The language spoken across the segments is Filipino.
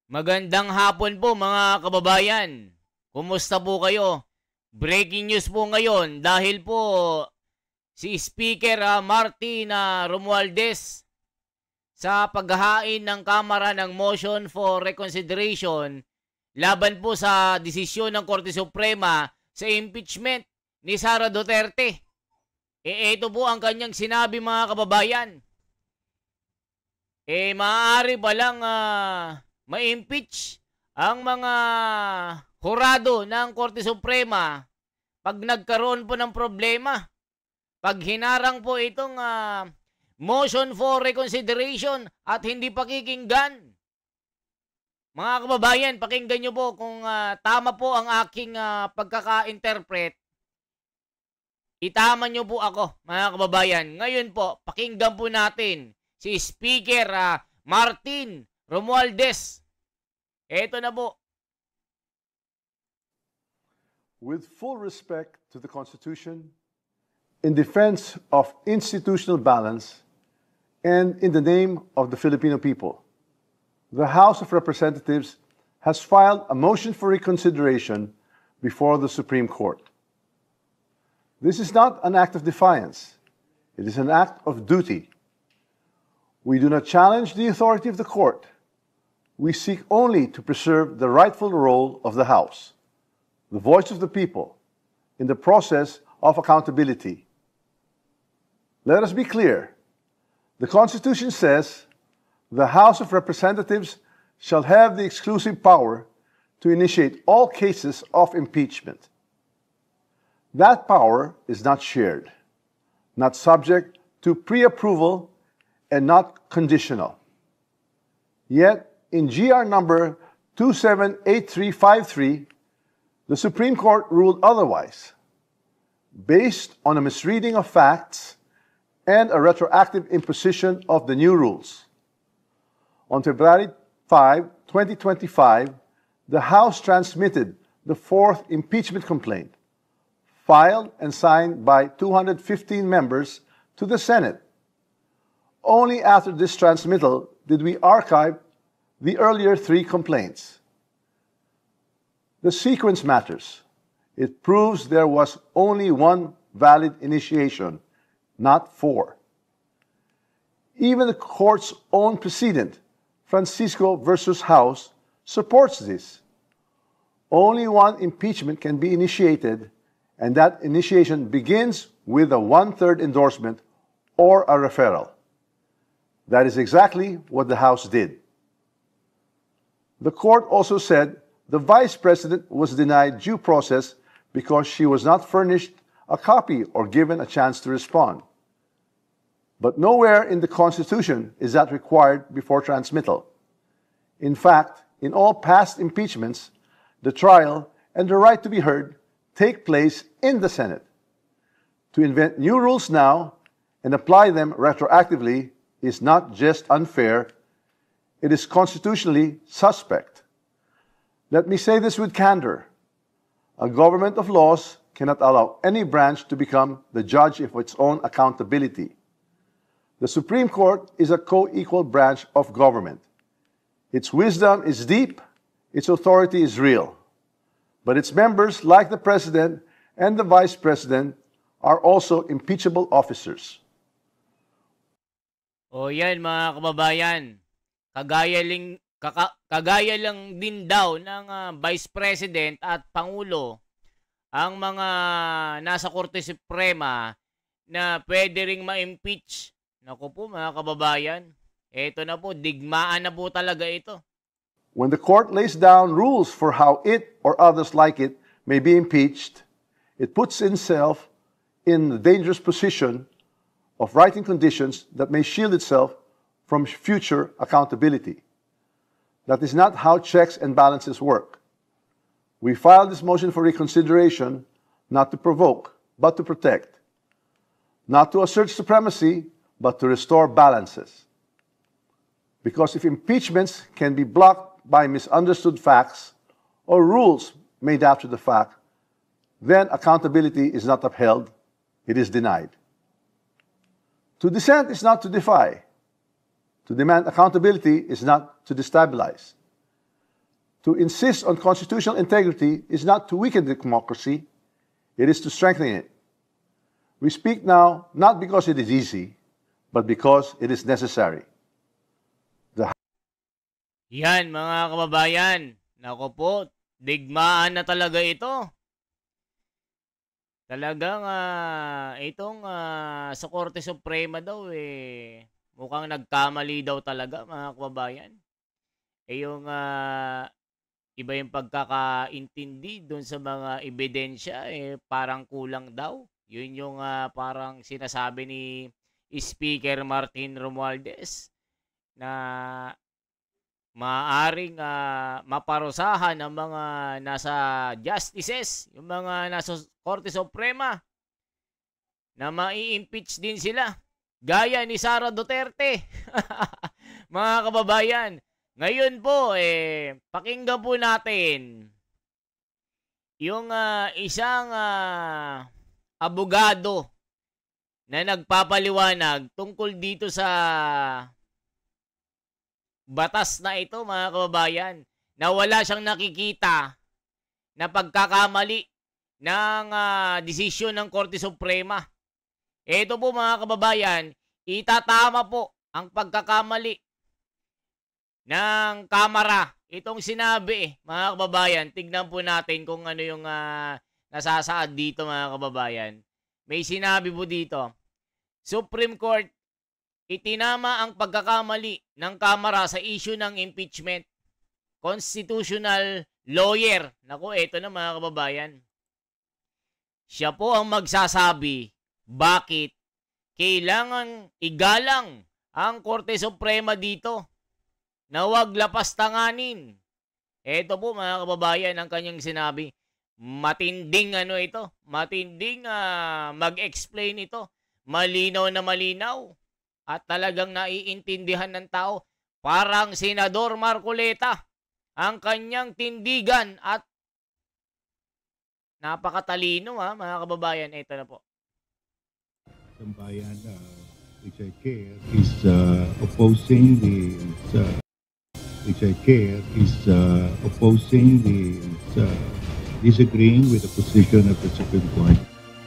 Magandang hapon po mga kababayan. Kumusta po kayo? Breaking news po ngayon dahil po si Speaker Martin Romualdez sa paghahain ng Kamara ng motion for reconsideration laban po sa desisyon ng Korte Suprema sa impeachment ni Sara Duterte. Ito po ang kanyang sinabi mga kababayan. Maaari ba lang ma-impeach ang mga hurado ng Korte Suprema pag nagkaroon po ng problema? Pag hinarang po itong motion for reconsideration at hindi pakikinggan. Mga kababayan, pakinggan nyo po kung tama po ang aking pagkaka-interpret. Itama nyo po ako, mga kababayan. Ngayon po, pakinggan po natin si Speaker Martin Romualdez. Eto na po. With full respect to the Constitution, in defense of institutional balance, and in the name of the Filipino people, the House of Representatives has filed a motion for reconsideration before the Supreme Court. This is not an act of defiance. It is an act of duty. We do not challenge the authority of the court. We seek only to preserve the rightful role of the House, the voice of the people, in the process of accountability. Let us be clear. The Constitution says the House of Representatives shall have the exclusive power to initiate all cases of impeachment. That power is not shared, not subject to pre-approval, and not conditional. Yet, in GR number 278353, the Supreme Court ruled otherwise, based on a misreading of facts and a retroactive imposition of the new rules. On February 5, 2025, the House transmitted the fourth impeachment complaint, filed and signed by 215 members, to the Senate. Only after this transmittal did we archive the earlier three complaints. The sequence matters. It proves there was only one valid initiation, not four. Even the court's own precedent, Francisco versus House, supports this. Only one impeachment can be initiated, and that initiation begins with a one-third endorsement or a referral. That is exactly what the House did. The court also said the Vice President was denied due process because she was not furnished a copy or given a chance to respond. But nowhere in the Constitution is that required before transmittal. In fact, in all past impeachments, the trial and the right to be heard take place in the Senate. To invent new rules now and apply them retroactively is not just unfair, it is constitutionally suspect. Let me say this with candor. A government of laws cannot allow any branch to become the judge of its own accountability. The Supreme Court is a co-equal branch of government. Its wisdom is deep, its authority is real. But its members, like the President and the Vice President, are also impeachable officers. O yan mga kababayan, kagaya lang din daw ng Vice President at Pangulo ang mga nasa Korte Suprema na pwede ring ma-impeach. Naku po mga kababayan, eto na po, digmaan na po talaga ito. When the court lays down rules for how it or others like it may be impeached, it puts itself in the dangerous position of writing conditions that may shield itself from future accountability. That is not how checks and balances work. We filed this motion for reconsideration not to provoke, but to protect. Not to assert supremacy, but to restore balances. Because if impeachments can be blocked by misunderstood facts or rules made after the fact, then accountability is not upheld, it is denied. To dissent is not to defy. To demand accountability is not to destabilize. To insist on constitutional integrity is not to weaken democracy, it is to strengthen it. We speak now not because it is easy, but because it is necessary. Yan mga kababayan. Nako po, digmaan na talaga ito. Talagang itong sa Korte Suprema daw mukhang nagkamali daw talaga mga kababayan. Yung iba yung pagkakaintindi doon sa mga ebidensya parang kulang daw. Yun yung parang sinasabi ni Speaker Martin Romualdez na maaaring maparusahan ang mga nasa justices, yung mga nasa Korte Suprema, na mai-impeach din sila. Gaya ni Sara Duterte. Mga kababayan, ngayon po, pakinggan po natin yung isang abogado na nagpapaliwanag tungkol dito sa batas na ito mga kababayan, na wala siyang nakikita na pagkakamali ng desisyon ng Korte Suprema. Ito po mga kababayan, itatama po ang pagkakamali ng Kamara. Itong sinabi mga kababayan, tignan po natin kung ano yung nasasaad dito mga kababayan. May sinabi po dito, Supreme Court itinama ang pagkakamali ng Kamara sa issue ng impeachment. Constitutional lawyer. Naku, eto na mga kababayan. Siya po ang magsasabi bakit kailangan igalang ang Korte Suprema dito na huwag lapastanganin. Eto po mga kababayan ang kanyang sinabi. Matinding ito. Matinding mag-explain ito. Malinaw na malinaw. At talagang naiintindihan ng tao, parang Senador Marcoleta ang kanyang tindigan at napakatalino mga kababayan. Ito na po. Sambayan, which I care, is opposing the disagreeing with the position of the Supreme Court.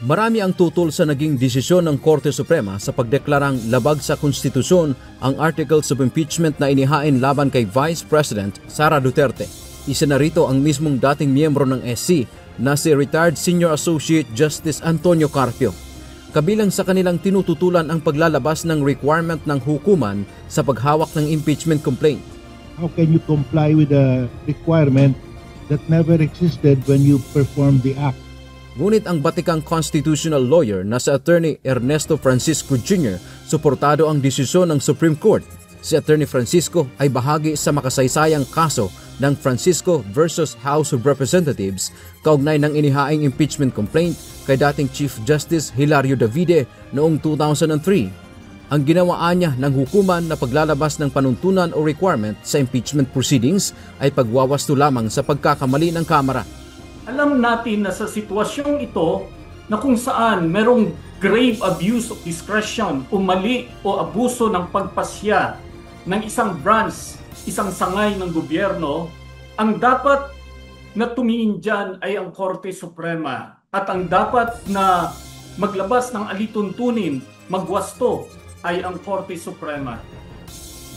Marami ang tutol sa naging desisyon ng Korte Suprema sa pagdeklarang labag sa konstitusyon ang articles of impeachment na inihain laban kay Vice President Sara Duterte. Isa na rito ang mismong dating miyembro ng SC na si retired Senior Associate Justice Antonio Carpio. Kabilang sa kanilang tinututulan ang paglalabas ng requirement ng hukuman sa paghawak ng impeachment complaint. How can you comply with a requirement that never existed when you performed the act? Ngunit ang batikang constitutional lawyer na si Attorney Ernesto Francisco Jr. suportado ang desisyon ng Supreme Court. Si Attorney Francisco ay bahagi sa makasaysayang kaso ng Francisco versus House of Representatives kaugnay ng inihaing impeachment complaint kay dating Chief Justice Hilario Davide noong 2003. Ang ginawaan niya ng hukuman na paglalabas ng panuntunan o requirement sa impeachment proceedings ay pagwawasto lamang sa pagkakamali ng Kamara. Alam natin na sa sitwasyong ito na kung saan merong grave abuse of discretion o mali o abuso ng pagpasya ng isang branch, isang sangay ng gobyerno, ang dapat na tumingin dyan ay ang Korte Suprema at ang dapat na maglabas ng alituntunin, magwasto ay ang Korte Suprema.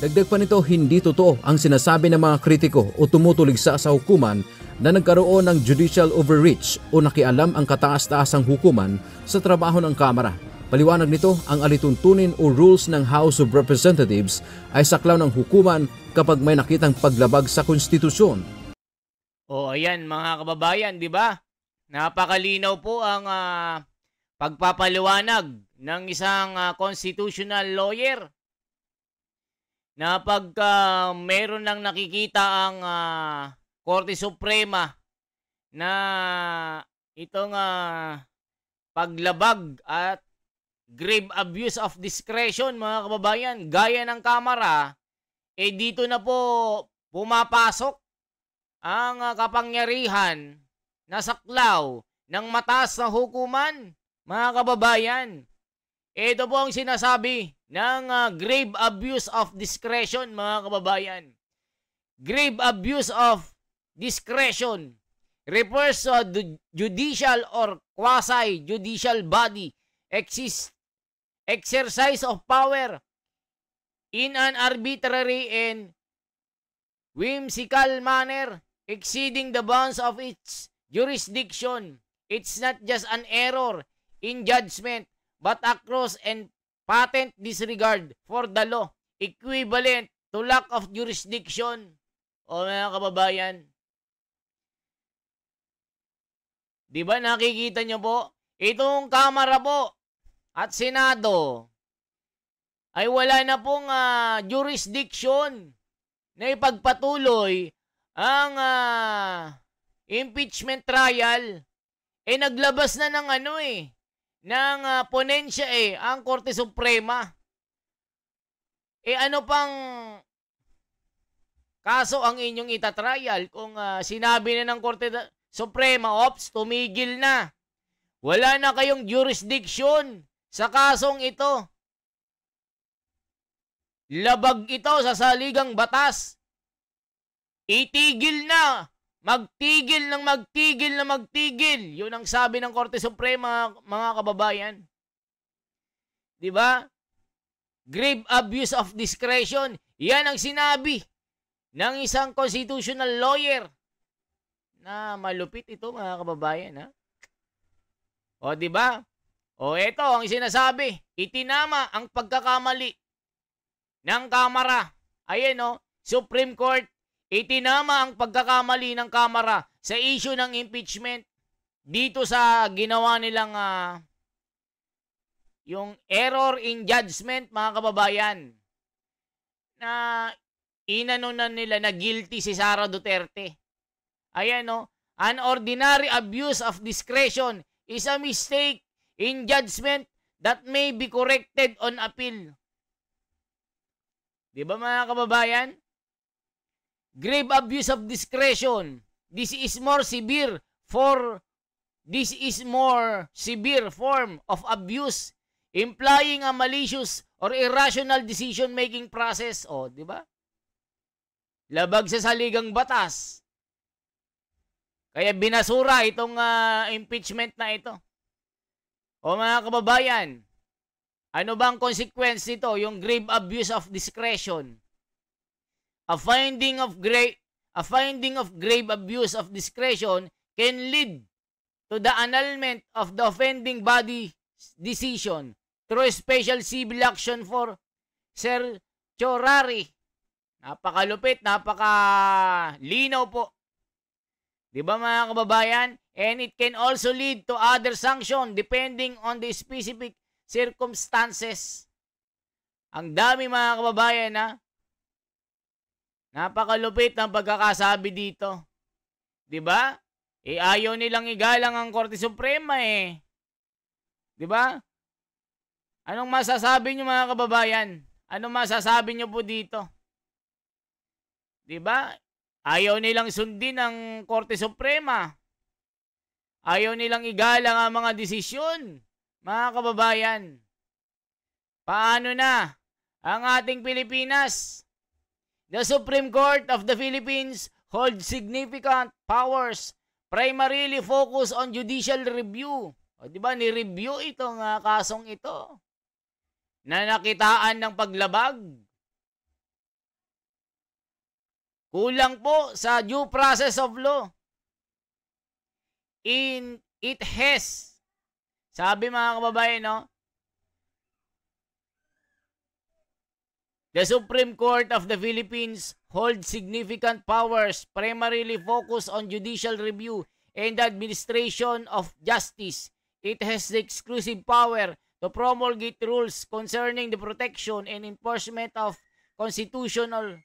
Dagdag pa nito, hindi totoo ang sinasabi ng mga kritiko o tumutuligsa sa hukuman na nagkaroon ng judicial overreach o nakialam ang kataas-taasang hukuman sa trabaho ng Kamara. Paliwanag nito, ang alituntunin o rules ng House of Representatives ay saklaw ng hukuman kapag may nakitang paglabag sa konstitusyon. O ayan mga kababayan, di ba? Napakalinaw po ang pagpapaliwanag ng isang constitutional lawyer na pagka meron nang nakikita ang Korte Suprema na itong paglabag at grave abuse of discretion mga kababayan gaya ng Kamara, dito na po pumapasok ang kapangyarihan na saklaw ng mataas na hukuman mga kababayan. Ito po ang sinasabi ng grave abuse of discretion mga kababayan. Grave abuse of discretion refers to a judicial or quasi-judicial body exercise of power in an arbitrary and whimsical manner exceeding the bounds of its jurisdiction. It's not just an error in judgment but a gross and patent disregard for the law, equivalent to lack of jurisdiction. O mga kababayan, di ba nakikita nyo po, itong Kamara po at Senado ay wala na pong jurisdiction na ipagpatuloy ang impeachment trial. Naglabas na ng ng ponensya ang Korte Suprema. Ano pang kaso ang inyong itatrial kung sinabi na ng Korte Suprema, ops, tumigil na. Wala na kayong jurisdiction sa kasong ito. Labag ito sa saligang batas. Itigil na. Magtigil ng magtigil na magtigil. Yun ang sabi ng Korte Suprema, mga kababayan. Di ba? Grave abuse of discretion. Yan ang sinabi ng isang constitutional lawyer na malupit ito, mga kababayan, ha? O, di ba? O, ito ang sinasabi. Itinama ang pagkakamali ng Kamara. Ayan, Supreme Court, itinama ang pagkakamali ng Kamara sa issue ng impeachment dito sa ginawa nilang yung error in judgment, mga kababayan, na inano na nila na guilty si Sara Duterte. Ayan, an ordinary abuse of discretion is a mistake in judgment that may be corrected on appeal. Di ba, mga kababayan? Grave abuse of discretion. This is more severe form of abuse implying a malicious or irrational decision-making process. O, di ba? Labag sa saligang batas. Kaya binasura itong impeachment na ito. O mga kababayan, ano ba ang consequence nito? Yung grave abuse of discretion. A finding of grave abuse of discretion can lead to the annulment of the offending body's decision through special civil action for certiorari. Napakalupit, napakalinaw po. Di ba, mga kababayan? And it can also lead to other sanction depending on the specific circumstances. Ang dami, mga kababayan, ha? Napakalupit ng pagkakasabi dito. Di ba? Ayaw nilang igalang ang Korte Suprema Di ba? Anong masasabi nyo, mga kababayan? Anong masasabi nyo po dito? Di ba? Ayaw nilang sundin ang Korte Suprema. Ayaw nilang igalang ang mga desisyon, mga kababayan. Paano na ang ating Pilipinas? The Supreme Court of the Philippines holds significant powers, primarily focus on judicial review. O, di ba, ni-review itong kasong ito na nakitaan ng paglabag. Kulang po sa due process of law. It has, sabi mga kababayan, the Supreme Court of the Philippines holds significant powers, primarily focused on judicial review and the administration of justice. It has the exclusive power to promulgate rules concerning the protection and enforcement of constitutional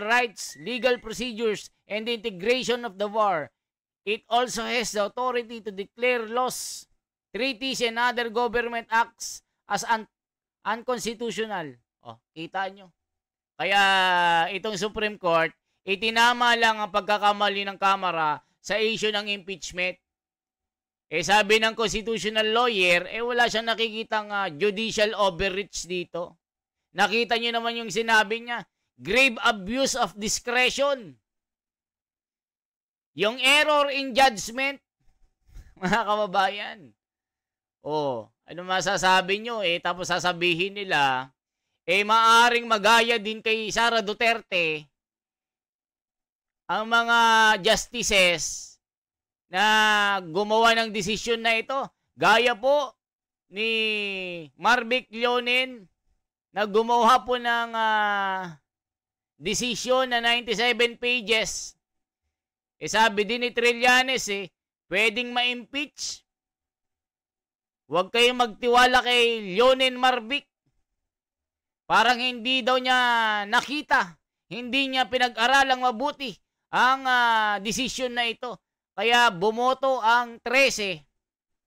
rights, legal procedures, and the integration of the war. It also has the authority to declare laws, treaties, and other government acts as unconstitutional. O, kita nyo. Kaya itong Supreme Court, itinama lang ang pagkakamali ng Kamara sa issue ng impeachment. Sabi ng constitutional lawyer, wala siyang nakikitang judicial overreach dito. Nakita nyo naman yung sinabi niya, grave abuse of discretion. Yung error in judgment, mga kababayan. Ano masasabi nyo? Tapos sasabihin nila, maaring magaya din kay Sara Duterte ang mga justices na gumawa ng desisyon na ito. Gaya po ni Marvic Leonen na gumawa po ng desisyon na 97 pages. Sabi din ni Trillanes, pwedeng ma-impeach. Huwag kayong magtiwala kay Leonen Marvic. Parang hindi daw niya nakita, hindi niya pinag-aralang mabuti ang desisyon na ito. Kaya bumoto ang 13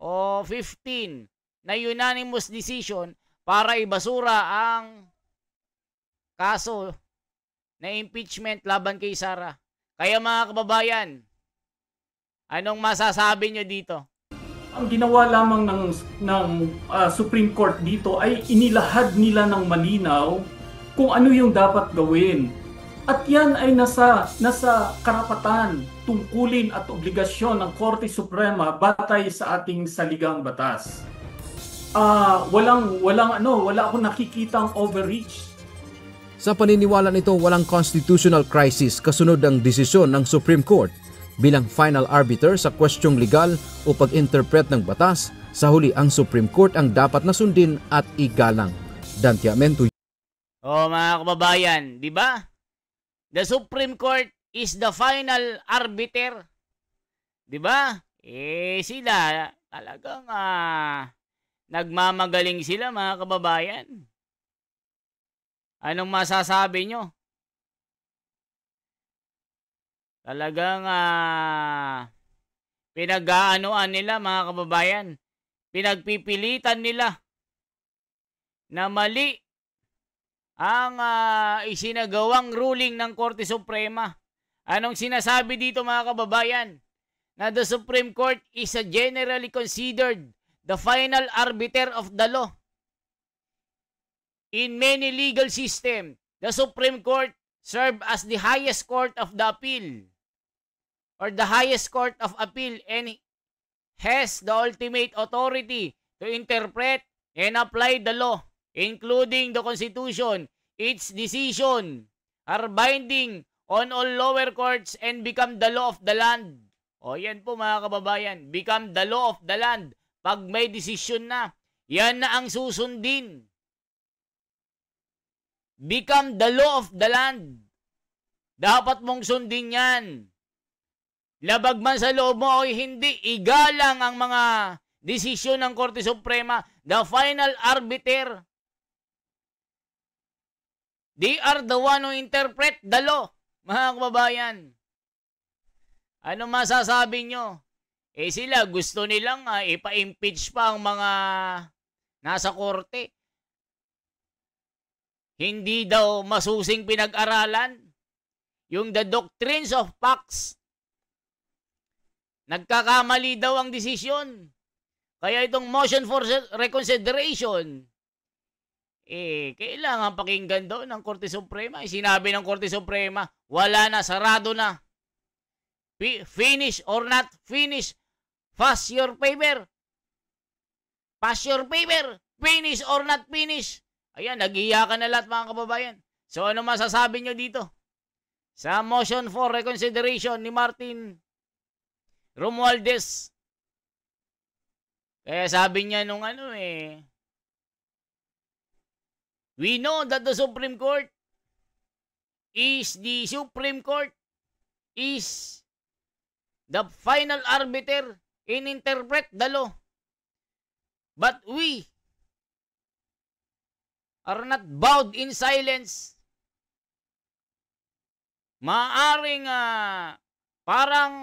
o 15 na unanimous decision para ibasura ang kaso na impeachment laban kay Sara. Kaya mga kababayan, anong masasabi nyo dito? Ang ginawa lamang ng Supreme Court dito ay inilahad nila ng malinaw kung ano yung dapat gawin. At yan ay nasa karapatan, tungkulin at obligasyon ng Korte Suprema batay sa ating saligang batas. Wala akong nakikitang overreach. Sa paniniwala nito, walang constitutional crisis kasunod ang desisyon ng Supreme Court bilang final arbiter sa kwestyong legal o pag-interpret ng batas. Sa huli, ang Supreme Court ang dapat nasundin at igalang. Dantiamento. Mga kababayan, di ba? The Supreme Court is the final arbiter. Di ba? Sila talagang nagmamagaling sila, mga kababayan. Anong masasabi nyo? Talagang pinag-aanoan nila, mga kababayan. Pinagpipilitan nila na mali ang isinagawang ruling ng Korte Suprema. Anong sinasabi dito, mga kababayan? Na the Supreme Court is generally considered the final arbiter of the law. In many legal systems, the Supreme Court serve as the highest court of the appeal or the highest court of appeal and has the ultimate authority to interpret and apply the law, including the Constitution. Its decision are binding on all lower courts and become the law of the land. Yan po, mga kababayan, become the law of the land. Pag may decision na, yan na ang susundin. Become the law of the land. Dapat mong sundin yan. Labag man sa loob mo o hindi, igalang ang mga desisyon ng Korte Suprema. The final arbiter. They are the one who interpret the law, mga kababayan. Ano masasabi nyo? Sila gusto nilang ipa-impeach pa ang mga nasa korte. Hindi daw masusing pinag-aralan yung the doctrines of facts. Nagkakamali daw ang desisyon. Kaya itong motion for reconsideration, kailangan pakinggan daw ng Korte Suprema. Sinabi ng Korte Suprema, wala na, sarado na. Finish or not finish, pass your paper. Pass your paper. Finish or not finish. Ayan, nag-iyakan na lahat, mga kababayan. So, ano masasabi nyo dito? Sa motion for reconsideration ni Martin Romualdez. Kaya sabi niya nung we know that the Supreme Court is the final arbiter and interpret the law. But we are not bowed in silence. Maaring parang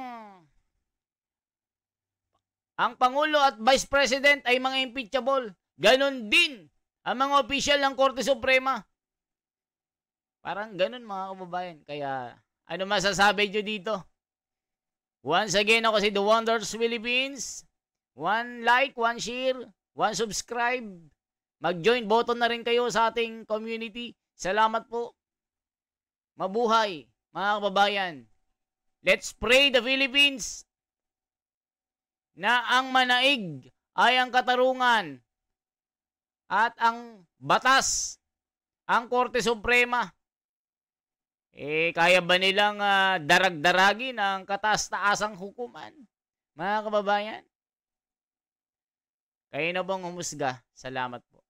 ang Pangulo at Vice President ay mga impeachable. Ganon din ang mga opisyal ng Korte Suprema. Parang ganon, mga kababayan. Kaya ano masasabi nyo dito? Once again, ako si The Wonders Philippines. One like, one share, one subscribe. Mag-join button na rin kayo sa ating community. Salamat po. Mabuhay, mga kababayan. Let's pray the Philippines na ang manaig ay ang katarungan at ang batas, ang Korte Suprema. Kaya ba nilang darag-daragin ang kataas-taasang hukuman? Mga kababayan, kayo na bang humusga? Salamat po.